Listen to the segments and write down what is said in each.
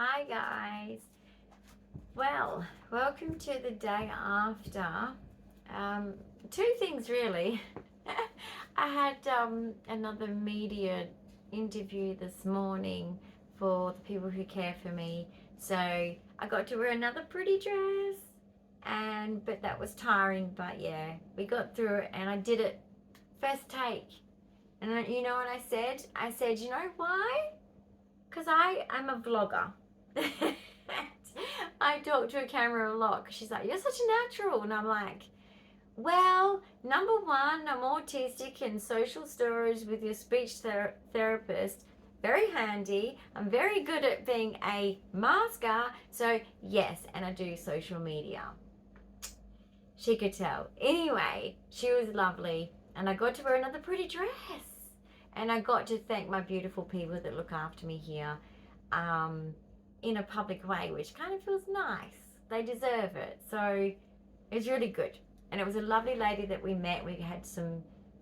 Hi guys. Well, welcome to the day after. Two things really. I had another media interview this morning for the people who care for me. So I got to wear another pretty dress, but that was tiring. But yeah, we got through it, and I did it first take. And you know what I said? I said, you know why? Because I am a vlogger. I talk to a camera a lot because she's like, you're such a natural. And I'm like, well, number one, I'm autistic and social stories with your speech therapist. Very handy. I'm very good at being a masker. So, yes, and I do social media. She could tell. Anyway, she was lovely. And I got to wear another pretty dress. And I got to thank my beautiful people that look after me here in a public way, which kind of feels nice. They deserve it. So it was really good. And it was a lovely lady that we met. We had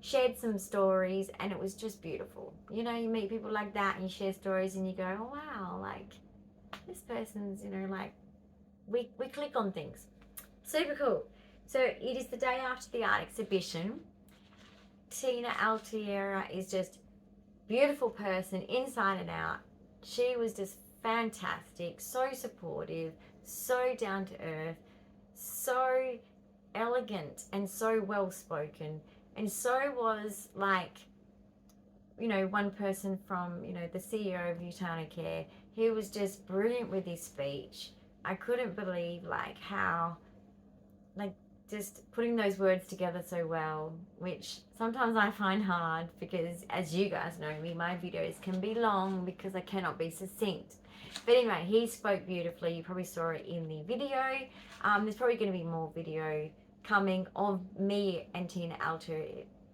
shared some stories, and it was just beautiful. You know, you meet people like that and you share stories and you go, oh, wow, like this person's, like we click on things. Super cool. So it is the day after the art exhibition. Tina Altiera is just beautiful person inside and out. She was just fantastic, so supportive, so down to earth, so elegant and so well spoken. And so was one person from, the CEO of Utana Care. He was just brilliant with his speech. I couldn't believe how just putting those words together so well, which sometimes I find hard because, as you guys know me, my videos can be long because I cannot be succinct. But anyway, he spoke beautifully. You probably saw it in the video. There's probably going to be more video coming of me and Tina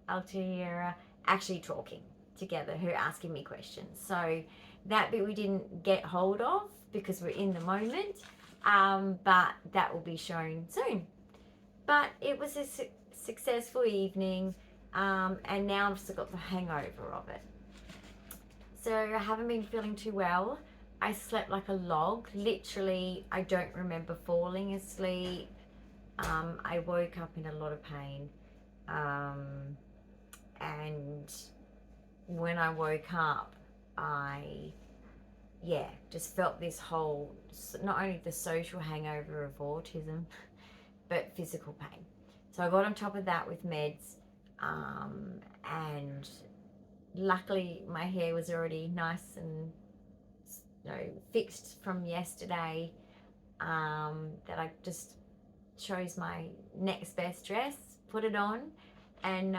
Altiera actually talking together, her asking me questions. So that bit we didn't get hold of because we're in the moment, but that will be shown soon. But it was a successful evening, and now I've still got the hangover of it. So I haven't been feeling too well. I slept like a log. Literally, I don't remember falling asleep. I woke up in a lot of pain. And when I woke up, I just felt this whole, not only the social hangover of autism, but physical pain. So I got on top of that with meds, and luckily my hair was already nice and fixed from yesterday, that I just chose my next best dress, put it on, and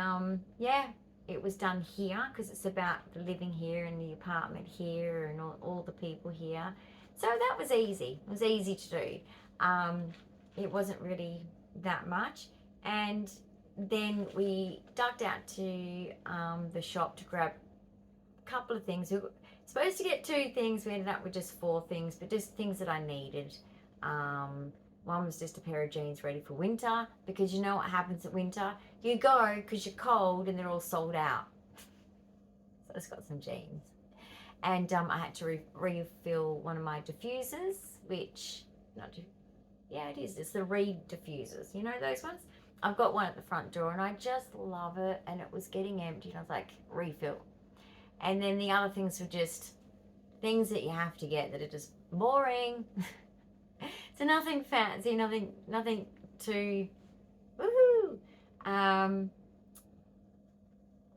it was done here because it's about the living here and the apartment here and all the people here. So that was easy. It was easy to do. It wasn't really that much. And then we ducked out to the shop to grab a couple of things. We were supposed to get 2 things. We ended up with just 4 things, but just things that I needed. One was just a pair of jeans ready for winter, because you know what happens at winter? You go because you're cold and they're all sold out. So I just got some jeans. And I had to refill one of my diffusers, it is. It's the Reed diffusers. You know those ones? I've got one at the front door and I just love it. And it was getting empty and I was like, refill. And then the other things were just things that you have to get that are just boring. So nothing fancy, nothing too, woohoo.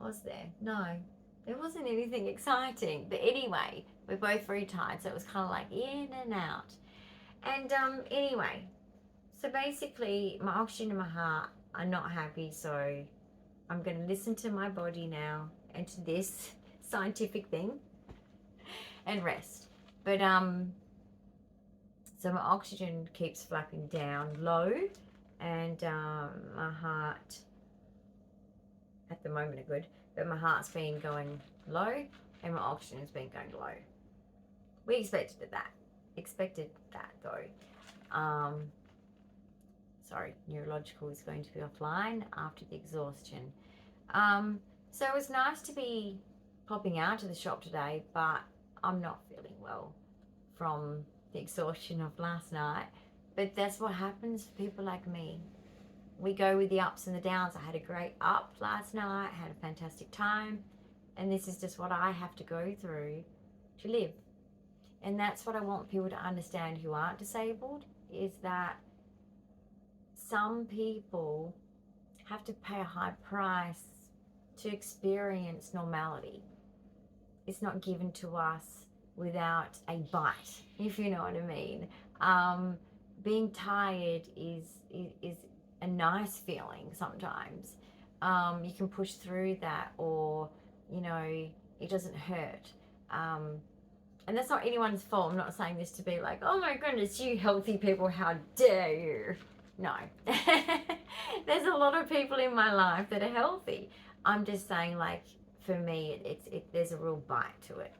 Was there? No, there wasn't anything exciting. But anyway, we're both very tired. So it was kind of like in and out. And anyway, so basically my oxygen and my heart are not happy, so I'm going to listen to my body now and to this scientific thing and rest. But so my oxygen keeps flapping down low, and my heart at the moment are good, but my heart's been going low and my oxygen's been going low. We expected that though. Sorry, neurological is going to be offline after the exhaustion. So it was nice to be popping out to the shop today, but I'm not feeling well from the exhaustion of last night. But that's what happens for people like me. We go with the ups and the downs. I had a great up last night, had a fantastic time, and this is just what I have to go through to live. And that's what I want people to understand who aren't disabled, is that some people have to pay a high price to experience normality. It's not given to us without a bite, if you know what I mean. Being tired is a nice feeling sometimes. You can push through that, or it doesn't hurt. And that's not anyone's fault. I'm not saying this to be like, oh my goodness, you healthy people, how dare you. No. There's a lot of people in my life that are healthy. I'm just saying, like, for me, there's a real bite to it.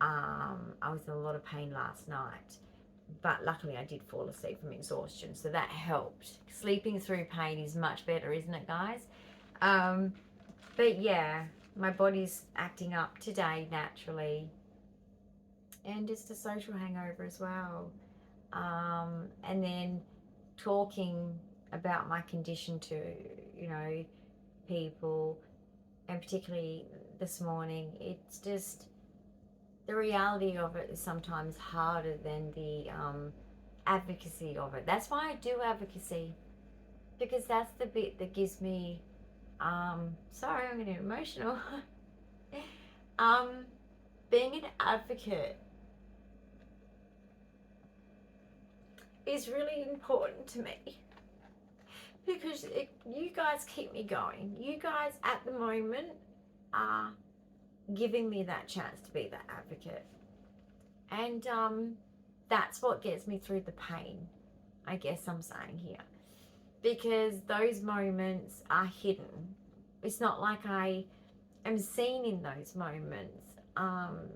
I was in a lot of pain last night, but luckily I did fall asleep from exhaustion, so that helped. Sleeping through pain is much better, isn't it, guys? But yeah, my body's acting up today naturally, and just a social hangover as well. And then talking about my condition to people, and particularly this morning, it's just the reality of it is sometimes harder than the advocacy of it. That's why I do advocacy, because that's the bit that gives me sorry, I'm getting emotional. Being an advocate is really important to me, because you guys keep me going. You guys at the moment are giving me that chance to be that advocate, and that's what gets me through the pain, I guess I'm saying here, because those moments are hidden. It's not like I am seen in those moments.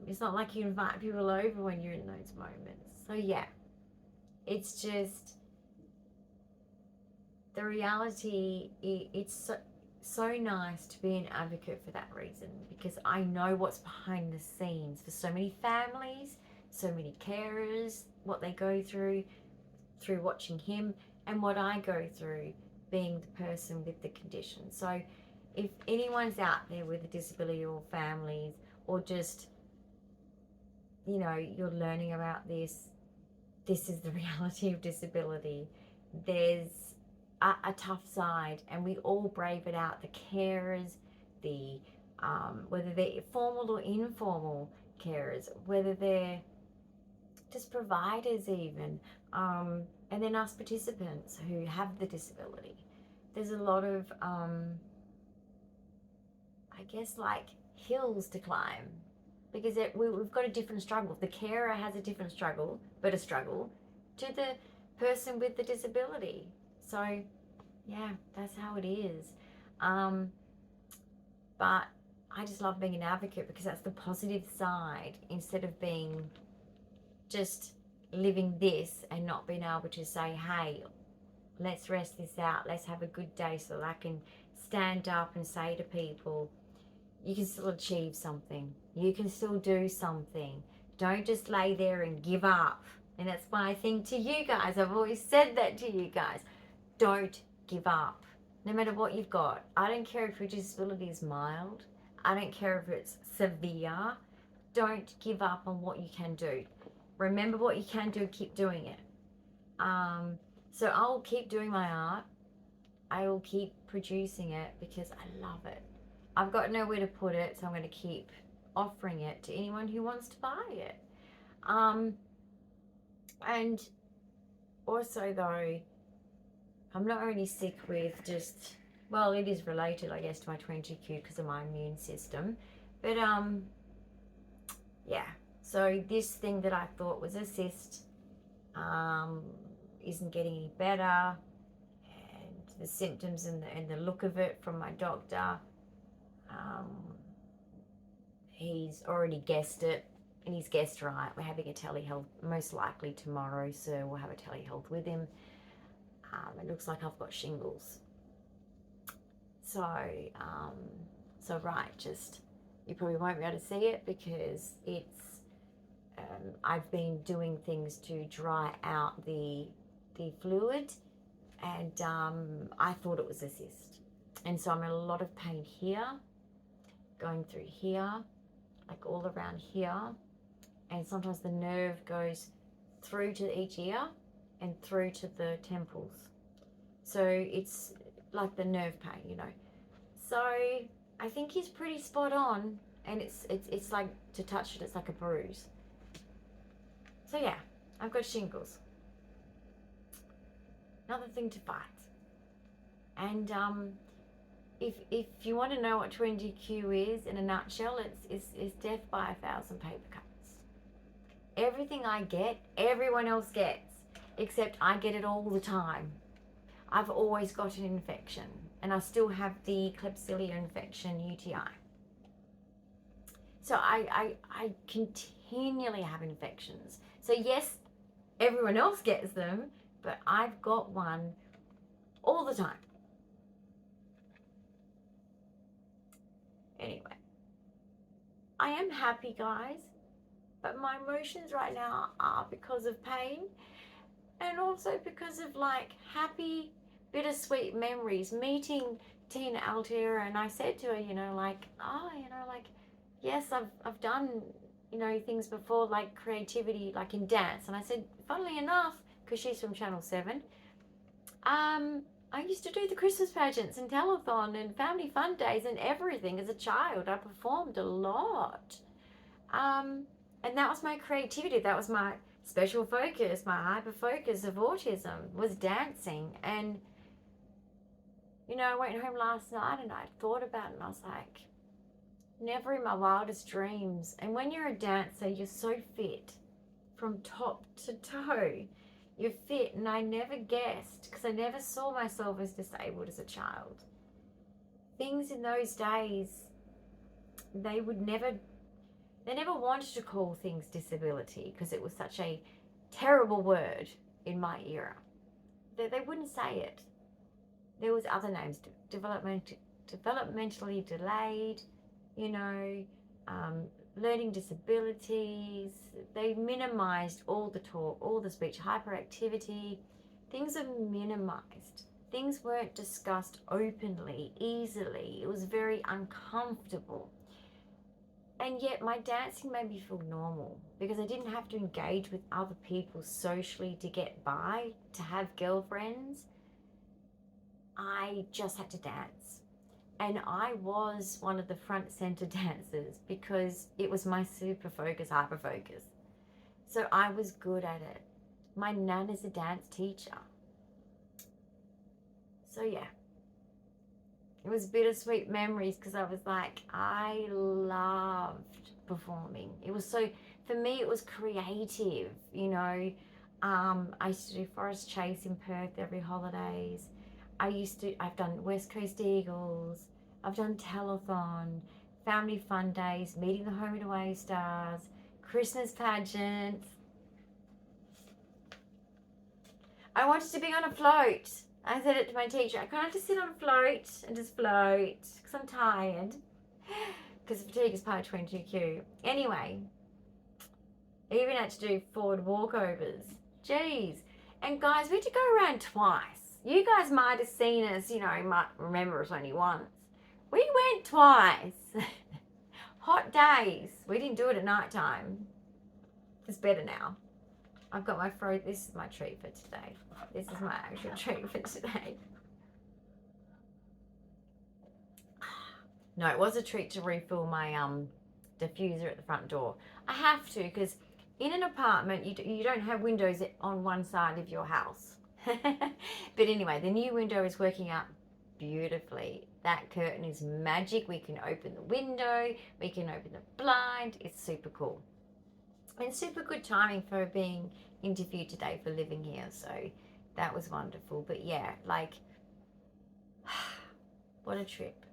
It's not like you invite people over when you're in those moments. So yeah, it's just the reality. It's so nice to be an advocate for that reason, because I know what's behind the scenes for so many families, so many carers, what they go through watching him, and what I go through being the person with the condition. So if anyone's out there with a disability, or families, or just you're learning about this is the reality of disability. There's a tough side, and we all brave it out. The carers, the whether they're formal or informal carers, whether they're just providers even, and then us participants who have the disability. There's a lot of I guess, like, hills to climb, because we've got a different struggle. The carer has a different struggle, but a struggle to the person with the disability. So yeah, that's how it is. But I just love being an advocate, because that's the positive side, instead of being just living this and not being able to say, hey, let's rest this out, let's have a good day, so that I can stand up and say to people, you can still achieve something, you can still do something, don't just lay there and give up. And that's my thing to you guys. I've always said that to you guys. Don't give up, no matter what you've got. I don't care if your disability is mild, I don't care if it's severe. Don't give up on what you can do. Remember what you can do, keep doing it. So I'll keep doing my art, I will keep producing it, because I love it. I've got nowhere to put it, so I'm going to keep offering it to anyone who wants to buy it. And also, though, I'm not only sick with just, well, it is related, I guess, to my 20Q because of my immune system. But, yeah. So this thing that I thought was a cyst isn't getting any better. And the symptoms and the look of it from my doctor, he's already guessed it, and he's guessed right. We're having a telehealth most likely tomorrow, so we'll have a telehealth with him. It looks like I've got shingles. So right, just, you probably won't be able to see it because it's I've been doing things to dry out the fluid, and I thought it was a cyst. And so I'm in a lot of pain here, going through here, like all around here. And sometimes the nerve goes through to each ear and through to the temples. So it's like the nerve pain, you know. So I think he's pretty spot on, and it's like, to touch it, it's like a bruise. So yeah, I've got shingles. Another thing to fight. And if you want to know what 20Q is in a nutshell, it's death by 1,000 paper cuts. Everything I get, everyone else gets, except I get it all the time. I've always got an infection, and I still have the Klebsiella infection, UTI. So I continually have infections. So yes, everyone else gets them, but I've got one all the time. Anyway, I am happy, guys, but my emotions right now are because of pain, and also because of like happy, bittersweet memories. Meeting Tina Altera, and I said to her, you know, like, oh, you know, like, yes, I've done, you know, things before, like creativity, like in dance. And I said, funnily enough, because she's from Channel 7, I used to do the Christmas pageants and telethon and family fun days and everything as a child. I performed a lot. And that was my creativity. That was my special focus, my hyper focus of autism, was dancing. And, you know, I went home last night and I thought about it, and I was like, never in my wildest dreams. And when you're a dancer, you're so fit from top to toe. You're fit, and I never guessed, because I never saw myself as disabled as a child. Things in those days, they never wanted to call things disability, because it was such a terrible word in my era. They wouldn't say it. There was other names, developmentally delayed, you know, learning disabilities. They minimized all the talk, all the speech, hyperactivity. Things are minimized. Things weren't discussed openly, easily. It was very uncomfortable. And yet my dancing made me feel normal, because I didn't have to engage with other people socially to get by, to have girlfriends. I just had to dance. And I was one of the front center dancers, because it was my super focus, hyper focus. So I was good at it. My nan is a dance teacher. So yeah, it was bittersweet memories, because I was like, I loved performing. It was so, for me, it was creative, you know. I used to do Forest Chase in Perth every holidays. I've done West Coast Eagles, I've done telethon, family fun days, meeting the home and away stars, Christmas pageants. I wanted to be on a float. I said it to my teacher, I can't just sit on a float and just float, because I'm tired, because fatigue is part of 22Q. Anyway, I even had to do forward walkovers. Jeez. And guys, we had to go around twice. You guys might have seen us, you know, you might remember us only once. We went twice. Hot days. We didn't do it at night time. It's better now. I've got my throat. This is my treat for today. This is my actual treat for today. No, it was a treat to refill my diffuser at the front door. I have to, because in an apartment, you don't have windows on one side of your house. But anyway, the new window is working out beautifully. That curtain is magic. We can open the window, we can open the blind. It's super cool, and super good timing for being interviewed today for living here. So that was wonderful. But yeah, like, what a trip,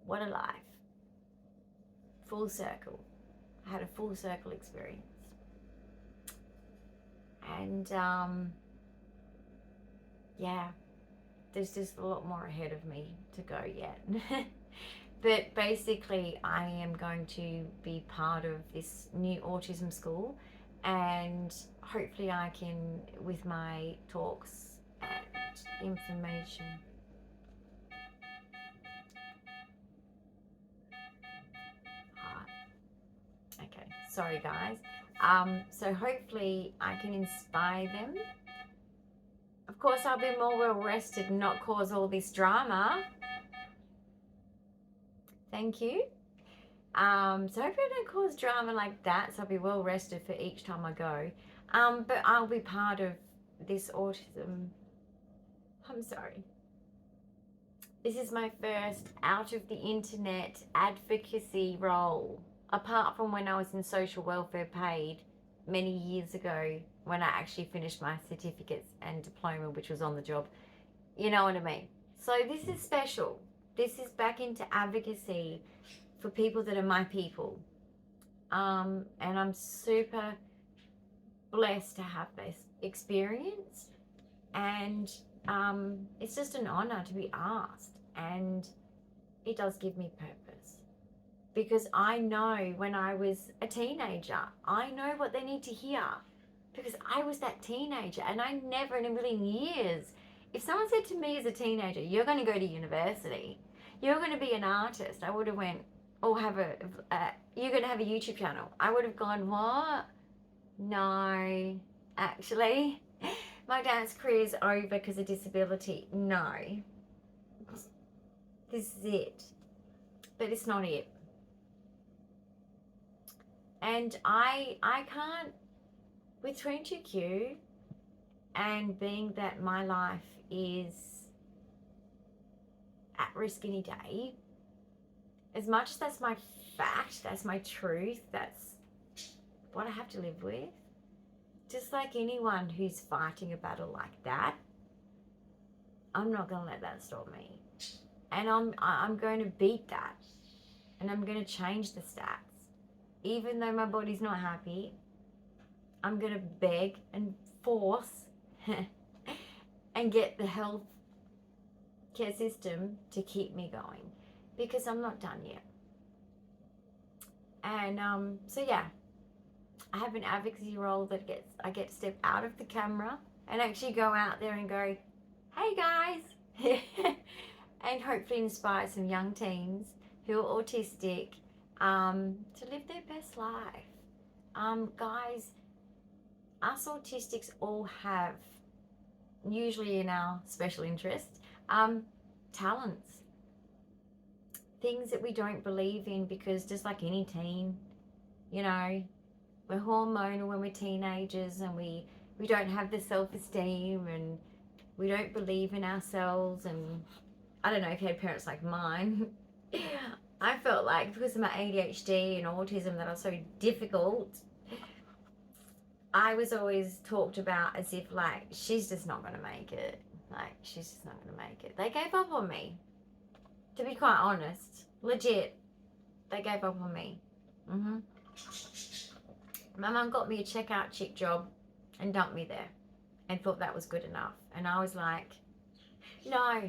what a life. Full circle. I had a full circle experience. And yeah, there's just a lot more ahead of me to go yet. But basically, I am going to be part of this new autism school, and hopefully I can, with my talks and information. Okay, sorry guys. So hopefully I can inspire them. Of course, I'll be more well rested and not cause all this drama. Thank you. So hopefully I don't cause drama like that, so I'll be well rested for each time I go. But I'll be part of this autism. I'm sorry. This is my first out of the internet advocacy role, apart from when I was in social welfare paid many years ago when I actually finished my certificates and diploma, which was on the job. You know what I mean? So this is special. This is back into advocacy for people that are my people. And I'm super blessed to have this experience. And it's just an honor to be asked. And it does give me purpose. Because I know when I was a teenager, I know what they need to hear. Because I was that teenager, and I never in a million years, if someone said to me as a teenager, you're going to go to university, you're going to be an artist, I would have went, or you're going to have a YouTube channel. I would have gone, what? No, actually, my dance career is over because of disability. No, this is it. But it's not it. And I can't, with 22Q and being that my life is at risk any day, as much as that's my fact, that's my truth, that's what I have to live with, just like anyone who's fighting a battle like that, I'm not going to let that stop me. And I'm going to beat that. And I'm going to change the stats. Even though my body's not happy, I'm going to beg and force and get the health care system to keep me going, because I'm not done yet. And so yeah, I have an advocacy role that I get to step out of the camera and actually go out there and go, hey guys, and hopefully inspire some young teens who are autistic to live their best life. Guys, us autistics all have, usually in our special interest, talents. Things that we don't believe in, because just like any teen, you know, we're hormonal when we're teenagers, and we don't have the self-esteem, and we don't believe in ourselves. And I don't know if you had parents like mine. I felt like because of my ADHD and autism that I was so difficult, I was always talked about as if like, she's just not going to make it. Like, she's just not going to make it. They gave up on me. To be quite honest. Legit. They gave up on me. My mum got me a checkout chick job and dumped me there and thought that was good enough. And I was like, no,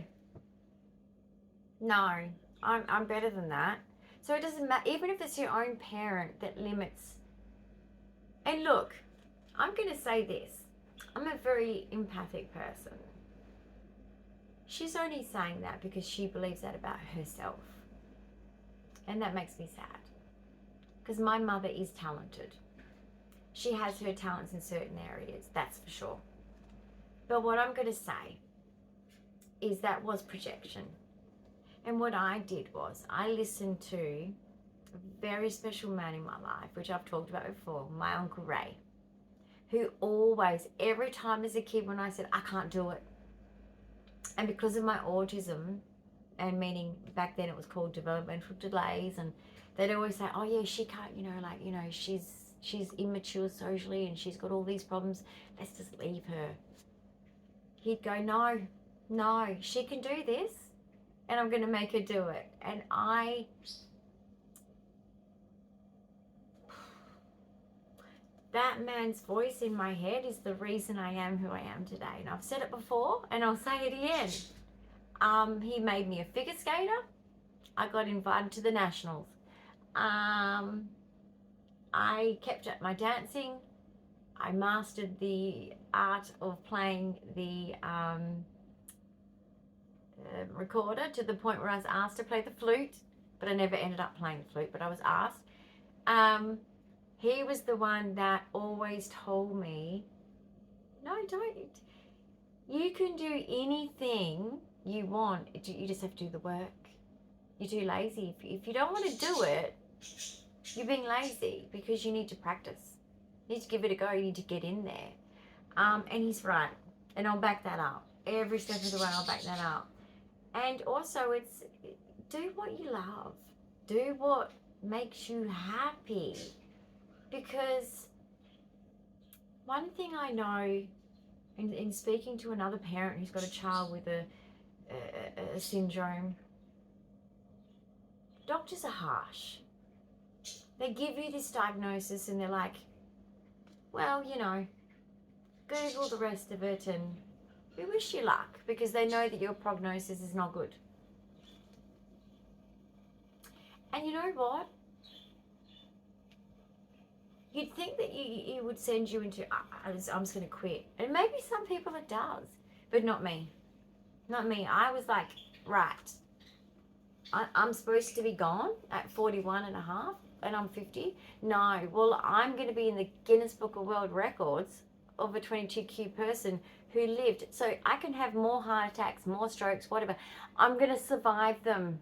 I'm better than that. So it doesn't matter, even if it's your own parent that limits. And look, I'm going to say this. I'm a very empathic person. She's only saying that because she believes that about herself. And that makes me sad. Because my mother is talented. She has her talents in certain areas, that's for sure. But what I'm going to say is that was projection. And what I did was I listened to a very special man in my life, which I've talked about before, my Uncle Ray, who always, every time as a kid when I said, I can't do it, and because of my autism, and meaning back then it was called developmental delays, and they'd always say, oh yeah, she can't, she's immature socially and she's got all these problems, let's just leave her. He'd go, no, she can do this, and I'm going to make her do it. And that man's voice in my head is the reason I am who I am today. And I've said it before, and I'll say it again. He made me a figure skater. I got invited to the Nationals. I kept up my dancing. I mastered the art of playing the recorder to the point where I was asked to play the flute, but I never ended up playing the flute, but I was asked. He was the one that always told me, no, don't. You can do anything you want. You just have to do the work. You're too lazy. If you don't want to do it, you're being lazy because you need to practice. You need to give it a go. You need to get in there. And he's right. And I'll back that up. Every step of the way, I'll back that up. And also, it's do what you love. Do what makes you happy. Because one thing I know, in speaking to another parent who's got a child with a syndrome, doctors are harsh. They give you this diagnosis and they're like, well, you know, Google the rest of it and we wish you luck, because they know that your prognosis is not good. And you know what? You'd think that you would send you into, I'm just going to quit. And maybe some people it does, but not me. Not me. I was like, right, I'm supposed to be gone at 41 and a half and I'm 50. No, well, I'm going to be in the Guinness Book of World Records of a 22Q person who lived. So I can have more heart attacks, more strokes, whatever. I'm going to survive them.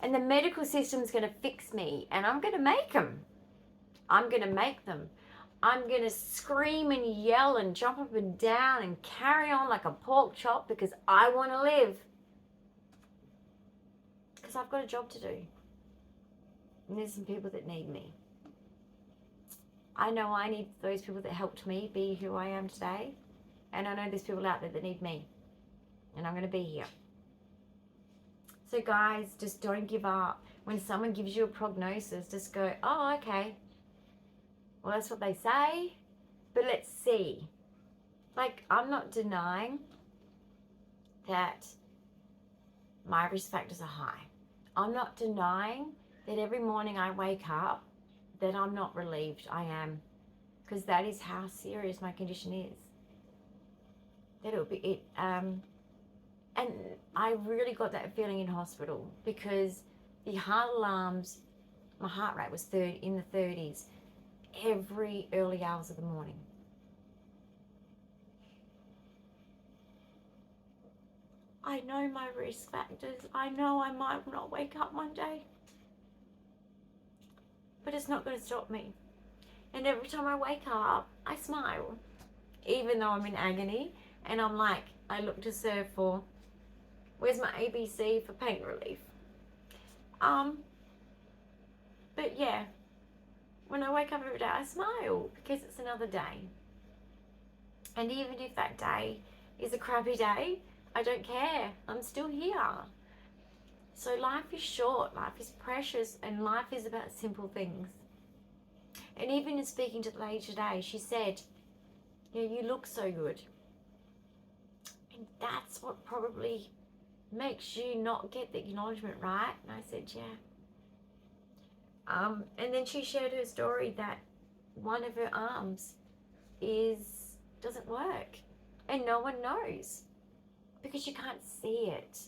And the medical system's going to fix me and I'm going to make them. I'm going to make them. I'm going to scream and yell and jump up and down and carry on like a pork chop because I want to live. Because I've got a job to do. And there's some people that need me. I know I need those people that helped me be who I am today. And I know there's people out there that need me. And I'm going to be here. So guys, just don't give up. When someone gives you a prognosis, just go, oh, okay. Well, that's what they say, but let's see. Like, I'm not denying that my risk factors are high. I'm not denying that every morning I wake up that I'm not relieved. I am, because that is how serious my condition is. That'll be it. And I really got that feeling in hospital because the heart alarms, my heart rate was in the 30s. Every early hours of the morning. I know my risk factors. I know I might not wake up one day. But it's not going to stop me. And every time I wake up, I smile. Even though I'm in agony. And I'm like, I look to Sir for, where's my ABC for pain relief? But yeah. When I wake up every day, I smile because it's another day. And even if that day is a crappy day, I don't care. I'm still here. So life is short, life is precious, and life is about simple things. And even in speaking to the lady today, she said, yeah, you look so good. And that's what probably makes you not get the acknowledgement, right? And I said, yeah. And then she shared her story that one of her arms doesn't work and no one knows because you can't see it.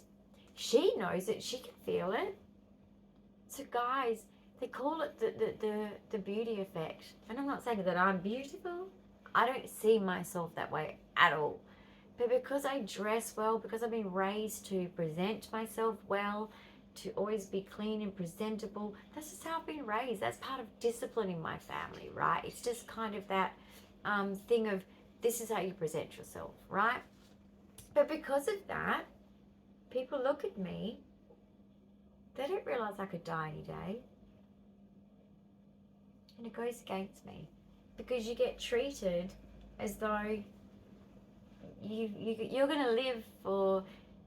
She knows it, she can feel it. So guys, they call it the beauty effect. And I'm not saying that I'm beautiful. I don't see myself that way at all. But because I dress well, because I've been raised to present myself well, to always be clean and presentable. That's just how I've been raised. That's part of discipline in my family, right? It's just kind of that thing of this is how you present yourself, right? But because of that, people look at me, they don't realize I could die any day. And it goes against me because you get treated as though you're going to live for,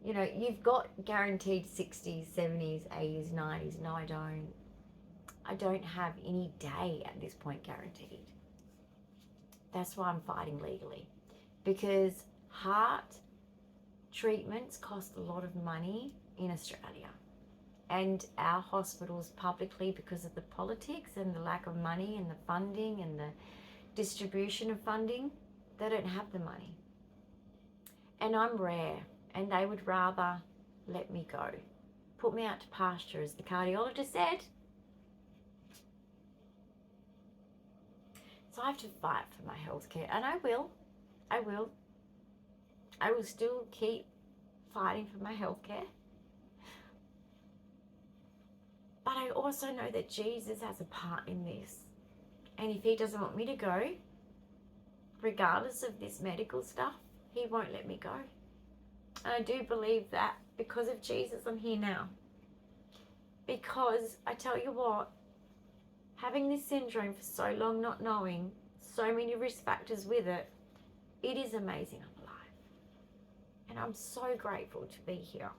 you know, you've got guaranteed 60s, 70s, 80s, 90s. No, I don't. I don't have any day at this point guaranteed. That's why I'm fighting legally. Because heart treatments cost a lot of money in Australia. and our hospitals publicly, because of the politics and the lack of money and the funding and the distribution of funding, they don't have the money. And I'm rare, and they would rather let me go, put me out to pasture, as the cardiologist said. So I have to fight for my healthcare, and I will. I will still keep fighting for my healthcare. But I also know that Jesus has a part in this. And if he doesn't want me to go, regardless of this medical stuff, he won't let me go. And I do believe that because of Jesus, I'm here now. Because I tell you what, having this syndrome for so long, not knowing, so many risk factors with it, it is amazing I'm alive. And I'm so grateful to be here.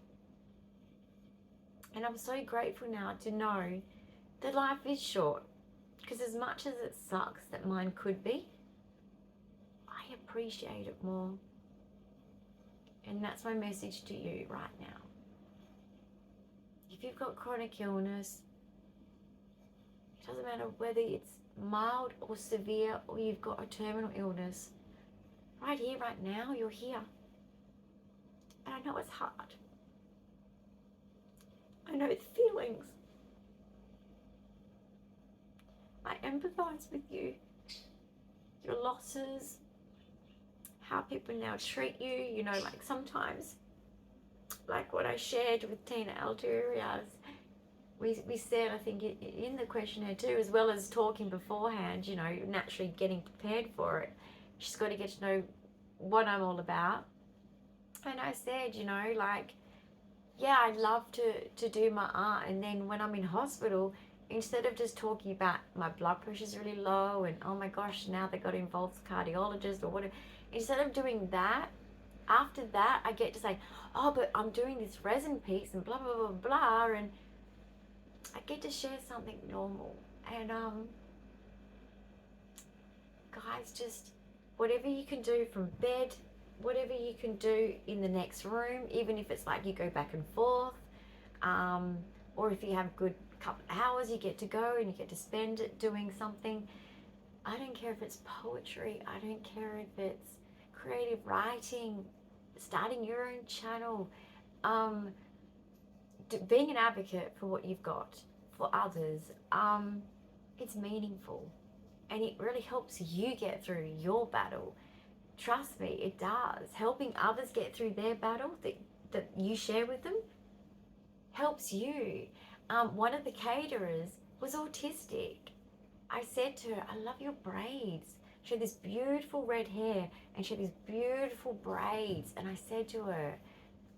And I'm so grateful now to know that life is short. Because as much as it sucks that mine could be, I appreciate it more. And that's my message to you right now. If you've got chronic illness, it doesn't matter whether it's mild or severe or you've got a terminal illness, right here, right now, you're here. And I know it's hard. I know the feelings. I empathize with you. Your losses, how people now treat you, you know, like sometimes, like what I shared with Tina Alterias, we said, I think in the questionnaire too, as well as talking beforehand, you know, naturally getting prepared for it, she's got to get to know what I'm all about. And I said, you know, like, yeah, I'd love to do my art, and then when I'm in hospital, instead of just talking about my blood pressure's really low and oh my gosh, now they got to involve the cardiologist or whatever, instead of doing that, after that I get to say, oh, but I'm doing this resin piece and blah blah blah blah, and I get to share something normal. And guys, just whatever you can do from bed, whatever you can do in the next room, even if it's like you go back and forth, or if you have good couple of hours you get to go and you get to spend it doing something. I don't care if it's poetry, I don't care if it's creative writing, starting your own channel, being an advocate for what you've got for others. It's meaningful and it really helps you get through your battle. Trust me, it does. Helping others get through their battle that you share with them helps you. One of the caterers was autistic. I said to her, I love your braids. She had this beautiful red hair and she had these beautiful braids. And I said to her,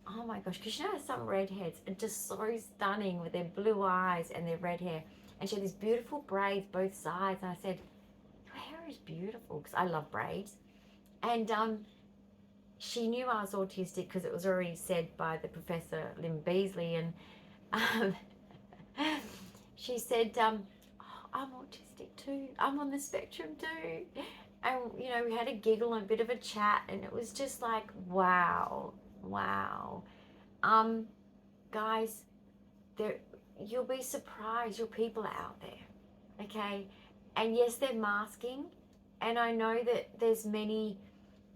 oh my gosh, because you know some redheads are just so stunning with their blue eyes and their red hair. And she had these beautiful braids both sides. And I said, your hair is beautiful, because I love braids. And she knew I was autistic because it was already said by the Professor Lynn Beasley. And she said, oh, I'm autistic too. I'm on the spectrum too. And, you know, we had a giggle and a bit of a chat, and it was just like, wow. Guys, you'll be surprised. Your people are out there, okay? And yes, they're masking. And I know that there's many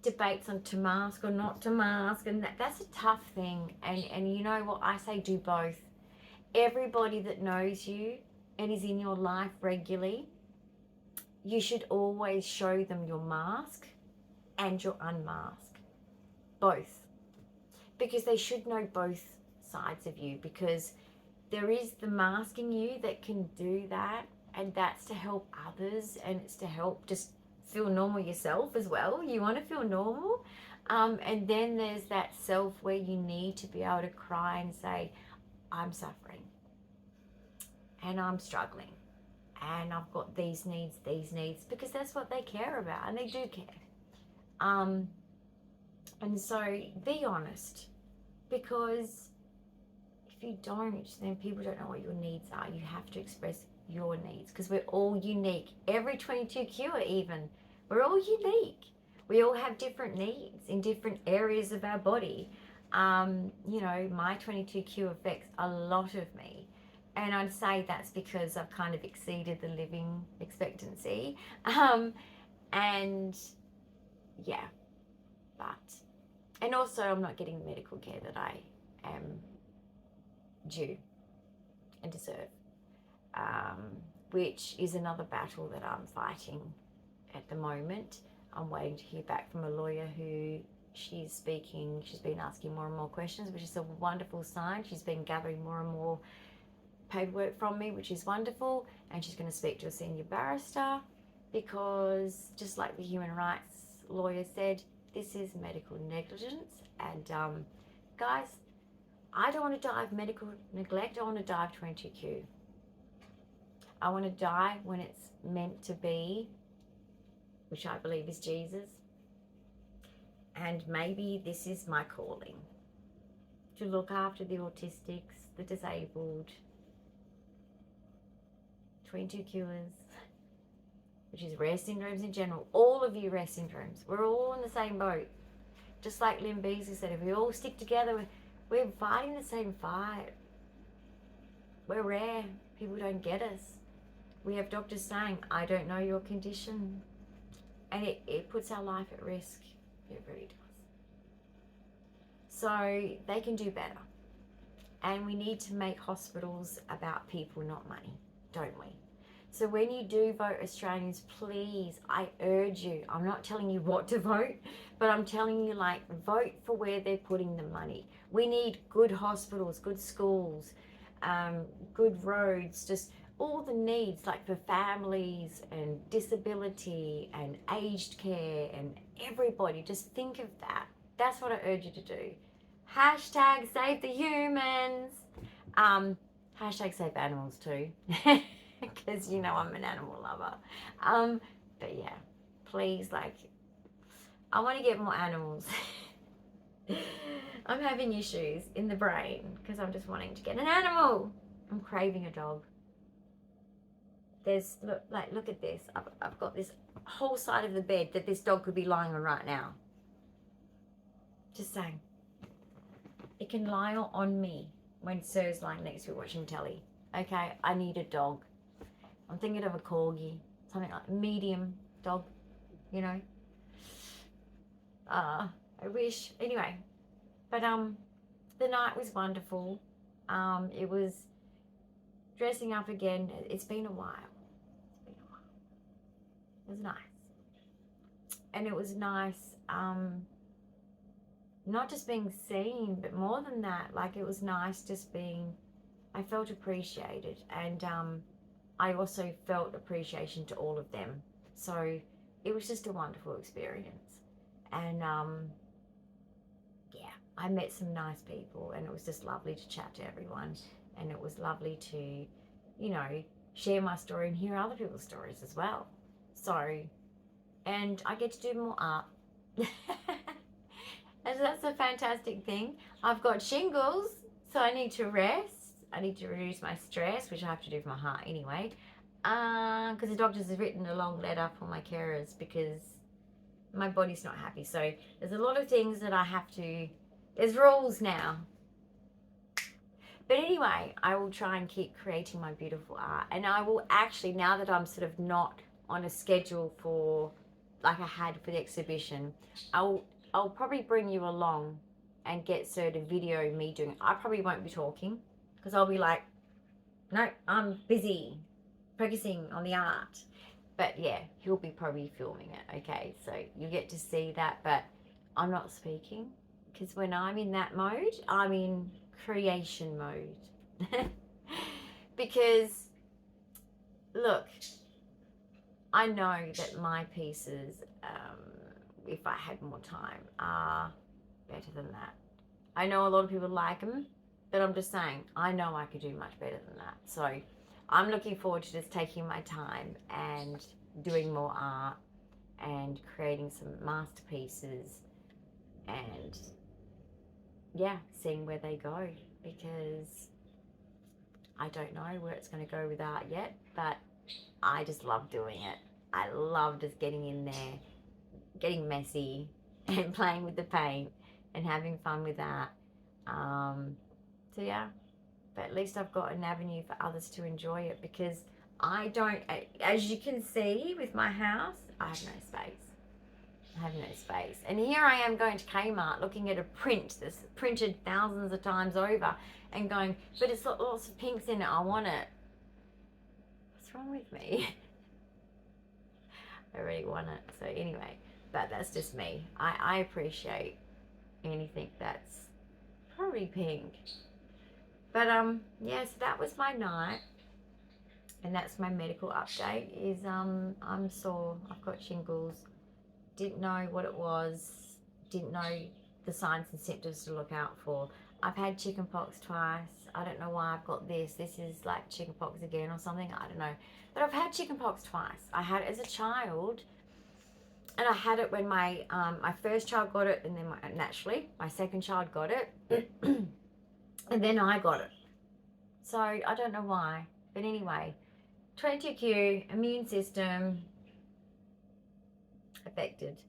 debates on to mask or not to mask, and that's a tough thing. And you know what? I say do both. Everybody that knows you and is in your life regularly, you should always show them your mask and your unmask. Both. Because they should know both sides of you, because there is the masking you that can do that, and that's to help others, and it's to help just feel normal yourself as well. You want to feel normal. And then there's that self where you need to be able to cry and say, I'm suffering and I'm struggling and I've got these needs, because that's what they care about, and they do care. And so be honest, because if you don't, then people don't know what your needs are. You have to express your needs, because we're all unique. Every 22Q even, we're all unique. We all have different needs in different areas of our body. You know, my 22q affects a lot of me. And I'd say that's because I've kind of exceeded the living expectancy. And yeah, but, and also I'm not getting the medical care that I am due and deserve, which is another battle that I'm fighting at the moment. I'm waiting to hear back from a lawyer who she's been asking more and more questions, which is a wonderful sign. She's been gathering more and more paperwork from me, which is wonderful, and she's going to speak to a senior barrister because, just like the human rights lawyer said, this is medical negligence. And guys, I don't want to die of medical neglect. I want to die of 22q. I want to die when it's meant to be, which I believe is Jesus. And maybe this is my calling, to look after the autistics, the disabled, 22qers, which is rare syndromes in general. All of you rare syndromes, we're all in the same boat. Just like Lynn Beasley said, if we all stick together, we're fighting the same fight. We're rare. People don't get us. We have doctors saying, I don't know your condition. And it puts our life at risk. It really does. So they can do better. And we need to make hospitals about people, not money, don't we? So when you do vote Australians, please, I urge you, I'm not telling you what to vote, but I'm telling you, like, vote for where they're putting the money. We need good hospitals, good schools, good roads, just all the needs, like for families and disability and aged care and everybody. Just think of that. That's what I urge you to do. Hashtag save the humans. Hashtag save animals too. Because you know I'm an animal lover. But yeah, please, like, I want to get more animals. I'm having issues in the brain because I'm just wanting to get an animal. I'm craving a dog. There's, look at this. I've got this whole side of the bed that this dog could be lying on right now. Just saying. It can lie on me when Sir's lying next to me watching telly. Okay, I need a dog. I'm thinking of a corgi, something like a medium dog, you know. I wish. Anyway, but the night was wonderful. It was dressing up again. It's been a while. It was nice. And it was nice, not just being seen, but more than that, like, it was nice just being, I felt appreciated. And I also felt appreciation to all of them. So it was just a wonderful experience. And yeah, I met some nice people, and it was just lovely to chat to everyone. And it was lovely to, you know, share my story and hear other people's stories as well. So, and I get to do more art. And that's a fantastic thing. I've got shingles, so I need to rest. I need to reduce my stress, which I have to do for my heart anyway. Because the doctors have written a long letter for my carers because my body's not happy. So there's a lot of things that I have to, there's rules now. But anyway, I will try and keep creating my beautiful art. And I will actually, now that I'm sort of not on a schedule for, like I had for the exhibition, I'll probably bring you along and get Sir to video me doing it. I probably won't be talking because I'll be like, no, I'm busy focusing on the art. But yeah, he'll be probably filming it, okay? So you get to see that, but I'm not speaking because when I'm in that mode, I'm in creation mode. Because, look, I know that my pieces, if I had more time, are better than that. I know a lot of people like them, but I'm just saying, I know I could do much better than that. So I'm looking forward to just taking my time and doing more art and creating some masterpieces and, yeah, seeing where they go, because I don't know where it's going to go with art yet, but I just love doing it. I love just getting in there, getting messy and playing with the paint and having fun with that So yeah, but at least I've got an avenue for others to enjoy it, because I don't, as you can see with my house, I have no space. I have no space. And here I am going to Kmart looking at a print that's printed thousands of times over and going, but it's got lots of pinks in it, I want it. What's wrong with me? I really want it. So anyway, but that's just me. I appreciate anything that's probably pink. But yeah, so that was my night. And that's my medical update. Is I'm sore. I've got shingles. Didn't know what it was. Didn't know the signs and symptoms to look out for. I've had chickenpox twice. I don't know why I've got this. This is like chickenpox again or something. I don't know. But I've had chickenpox twice. I had it as a child, and I had it when my first child got it, and then naturally my second child got it, and then I got it. So I don't know why. But anyway, 22q, immune system affected.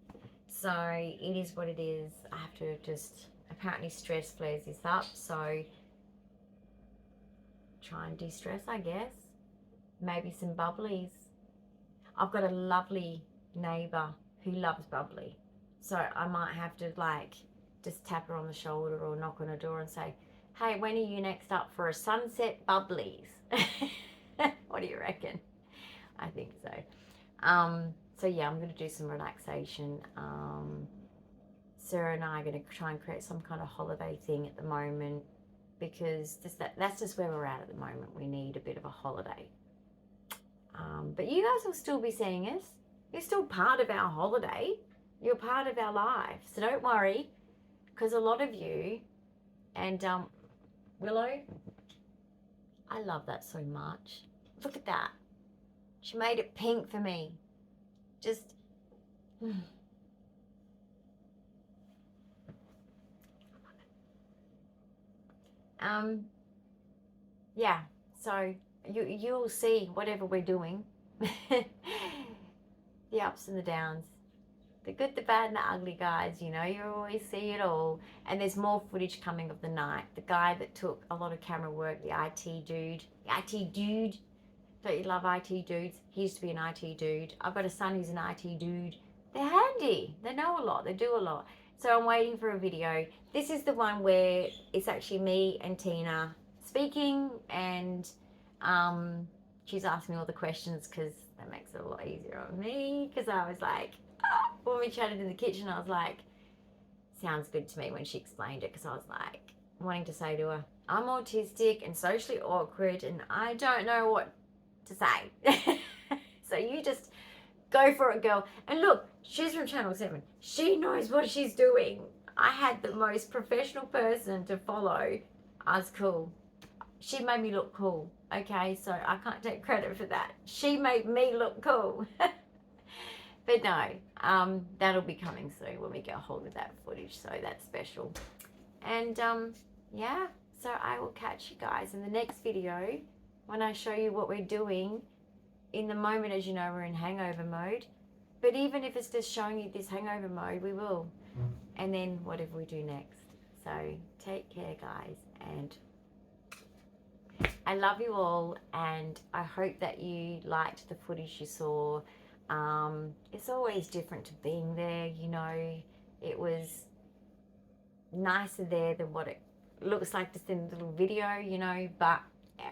So it is what it is. I have to just, apparently stress flares this up. So try and de-stress, I guess. Maybe some bubblies. I've got a lovely neighbour who loves bubbly. So I might have to like just tap her on the shoulder or knock on her door and say, hey, when are you next up for a sunset bubblies? What do you reckon? I think so. So yeah, I'm going to do some relaxation. Sarah and I are going to try and create some kind of holiday thing at the moment, because that's just where we're at the moment. We need a bit of a holiday. But you guys will still be seeing us. You're still part of our holiday. You're part of our life. So don't worry, because a lot of you, and Willow, I love that so much. Look at that. She made it pink for me. Just... yeah, so you'll see whatever we're doing. The ups and the downs. The good, the bad, and the ugly, guys. You know, you always see it all. And there's more footage coming of the night. The guy that took a lot of camera work, the IT dude. The IT dude. Don't you love IT dudes? He used to be an IT dude. I've got a son who's an IT dude. They're handy. They know a lot. They do a lot. So I'm waiting for a video. This is the one where it's actually me and Tina speaking, and she's asking me all the questions, because that makes it a lot easier on me, because I was like, when we chatted in the kitchen, I was like, sounds good to me when she explained it, because I was like wanting to say to her, I'm autistic and socially awkward and I don't know what to say. So you just go for it, girl. And look, she's from Channel 7. She knows what she's doing. I had the most professional person to follow. I was cool. She made me look cool. Okay, so I can't take credit for that. She made me look cool. But no, that'll be coming soon when we get a hold of that footage. So that's special. And yeah, so I will catch you guys in the next video when I show you what we're doing. In the moment, as you know, we're in hangover mode. But even if it's just showing you this hangover mode, we will. And then whatever we do next. So take care, guys. And I love you all. And I hope that you liked the footage you saw. It's always different to being there, you know. It was nicer there than what it looks like just in the little video, you know. But yeah,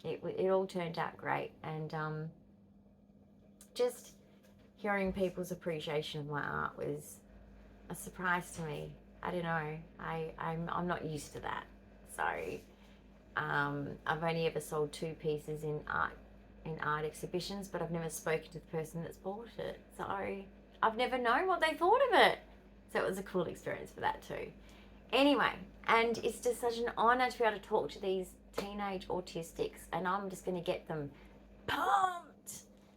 it all turned out great. And just hearing people's appreciation of my art was a surprise to me. I don't know, I'm not used to that. So I've only ever sold 2 pieces in art exhibitions, but I've never spoken to the person that's bought it, so I've never known what they thought of it. So it was a cool experience for that too. Anyway, and it's just such an honor to be able to talk to these teenage autistics, and I'm just going to get them pumped.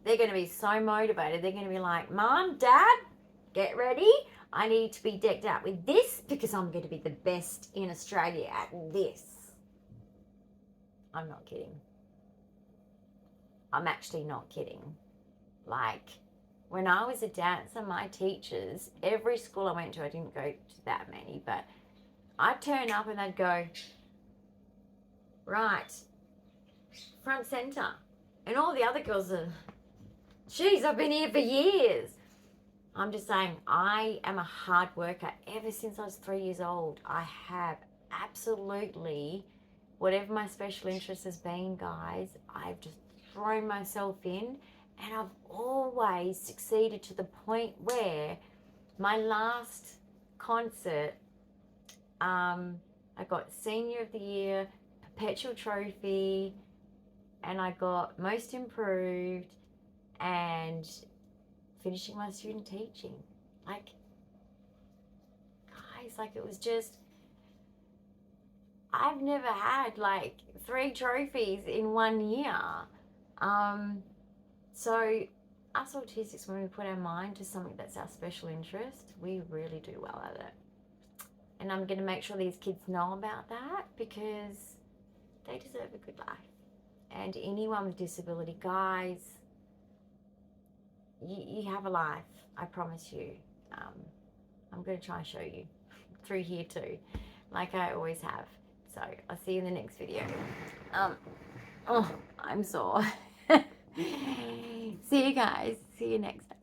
They're going to be so motivated. They're going to be like, Mom, Dad, get ready. I need to be decked out with this because I'm going to be the best in Australia at this. I'm not kidding. I'm actually not kidding. Like, when I was a dancer, my teachers, every school I went to, I didn't go to that many, but I'd turn up and they'd go, right, front center. And all the other girls are, geez, I've been here for years. I'm just saying, I am a hard worker. Ever since I was 3 years old, I have absolutely, whatever my special interest has been, guys, I've just thrown myself in, and I've always succeeded to the point where my last concert, I got Senior of the Year, Perpetual Trophy, and I got Most Improved, and finishing my student teaching. Like, guys, like, it was just, I've never had like 3 trophies in 1 year. So us autistics, when we put our mind to something that's our special interest, we really do well at it. And I'm going to make sure these kids know about that, because they deserve a good life. And anyone with disability, guys, you have a life, I promise you. I'm going to try and show you through here too, like I always have. So I'll see you in the next video. Oh, I'm sore. See you guys. See you next time.